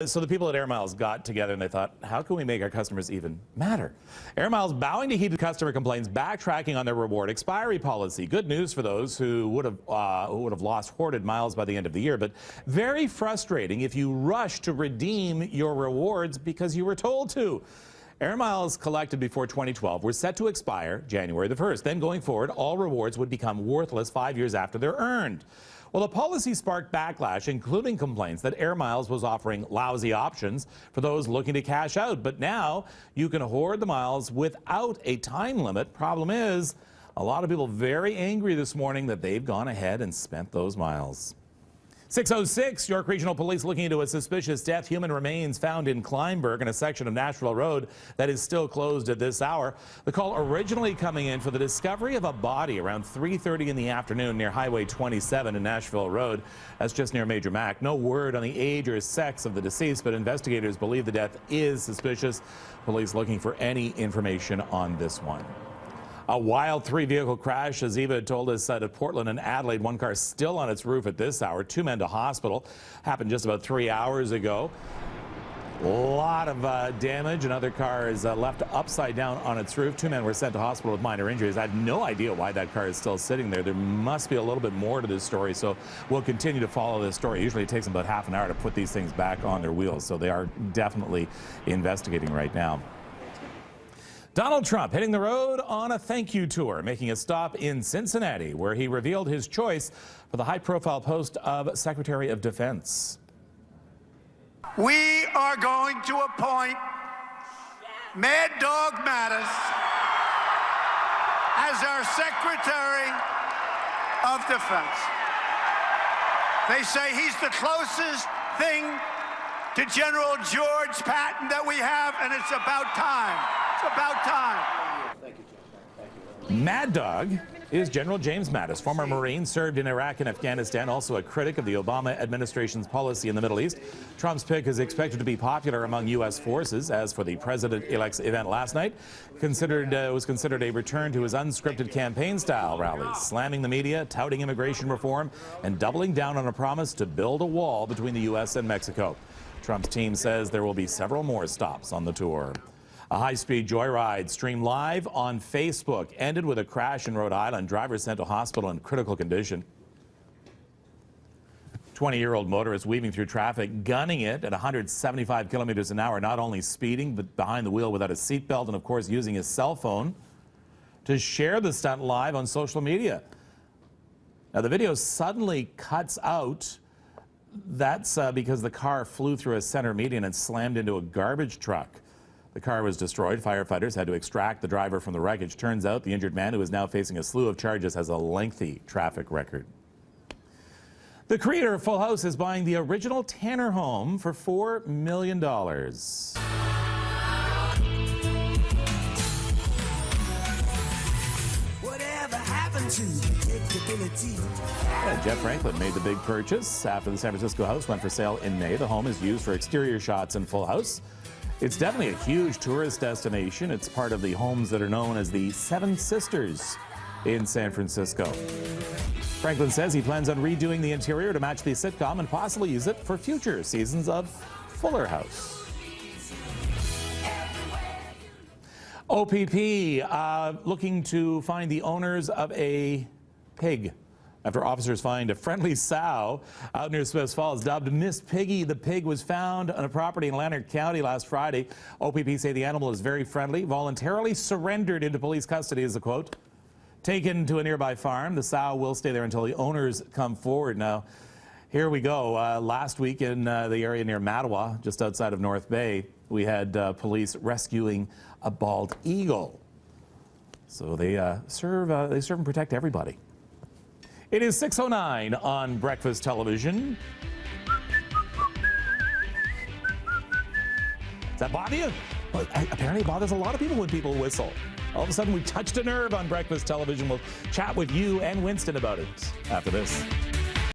So the people at Air Miles got together and they thought, how can we make our customers even matter? Air Miles bowing to heated customer complaints, backtracking on their reward expiry policy. Good news for those who would have lost hoarded miles by the end of the year, but very frustrating if you rush to redeem your rewards because you were told to. Air Miles collected before 2012 were set to expire January the 1st. Then going forward, all rewards would become worthless 5 years after they're earned. Well, the policy sparked backlash, including complaints that Air Miles was offering lousy options for those looking to cash out. But now you can hoard the miles without a time limit. Problem is, a lot of people very angry this morning that they've gone ahead and spent those miles. 6:06, York Regional Police looking into a suspicious death. Human remains found in Kleinberg in a section of Nashville Road that is still closed at this hour. The call originally coming in for the discovery of a body around 3:30 in the afternoon near Highway 27 in Nashville Road. That's just near Major Mac. No word on the age or sex of the deceased, but investigators believe the death is suspicious. Police looking for any information on this one. A wild three-vehicle crash, as Eva told us, at Portland and Adelaide. One car still on its roof at this hour. 2 men to hospital. Happened just about 3 hours ago. A lot of damage. Another car is left upside down on its roof. 2 men were sent to hospital with minor injuries. I have no idea why that car is still sitting there. There must be a little bit more to this story, so we'll continue to follow this story. Usually it takes them about half an hour to put these things back on their wheels, so they are definitely investigating right now. Donald Trump hitting the road on a thank you tour, making a stop in Cincinnati, where he revealed his choice for the high-profile post of Secretary of Defense. We are going to appoint Mad Dog Mattis as our Secretary of Defense. They say he's the closest thing to General George Patton that we have, and it's about time. It's about time. Mad Dog is General James Mattis, former Marine, served in Iraq and Afghanistan, also a critic of the Obama administration's policy in the Middle East. Trump's pick is expected to be popular among U.S. forces. As for the president-elect's event last night, was considered a return to his unscripted campaign-style rallies, slamming the media, touting immigration reform, and doubling down on a promise to build a wall between the U.S. and Mexico. Trump's team says there will be several more stops on the tour. A high-speed joyride streamed live on Facebook ended with a crash in Rhode Island. Driver sent to hospital in critical condition. 20-year-old motorist weaving through traffic, gunning it at 175 kilometers an hour, not only speeding, but behind the wheel without a seatbelt and, of course, using his cell phone to share the stunt live on social media. Now, the video suddenly cuts out. That's because the car flew through a center median and slammed into a garbage truck. The car was destroyed. Firefighters had to extract the driver from the wreckage. Turns out the injured man, who is now facing a slew of charges, has a lengthy traffic record. The creator of Full House is buying the original Tanner home for $4 million. Whatever happened to predictability? Jeff Franklin made the big purchase after the San Francisco house went for sale in May. The home is used for exterior shots in Full House. It's definitely a huge tourist destination. It's part of the homes that are known as the Seven Sisters in San Francisco. Franklin says he plans on redoing the interior to match the sitcom and possibly use it for future seasons of Fuller House. OPP looking to find the owners of a pig. After officers find a friendly sow out near Smiths Falls dubbed Miss Piggy, the pig was found on a property in Lanark County last Friday. OPP say the animal is very friendly, voluntarily surrendered into police custody, is the quote. Taken to a nearby farm, the sow will stay there until the owners come forward. Now, here we go. Last week in the area near Mattawa, just outside of North Bay, we had police rescuing a bald eagle. So they serve and protect everybody. It is 6:09 on Breakfast Television. Does that bother you? Well, apparently it bothers a lot of people when people whistle. All of a sudden we touched a nerve on Breakfast Television. We'll chat with you and Winston about it after this.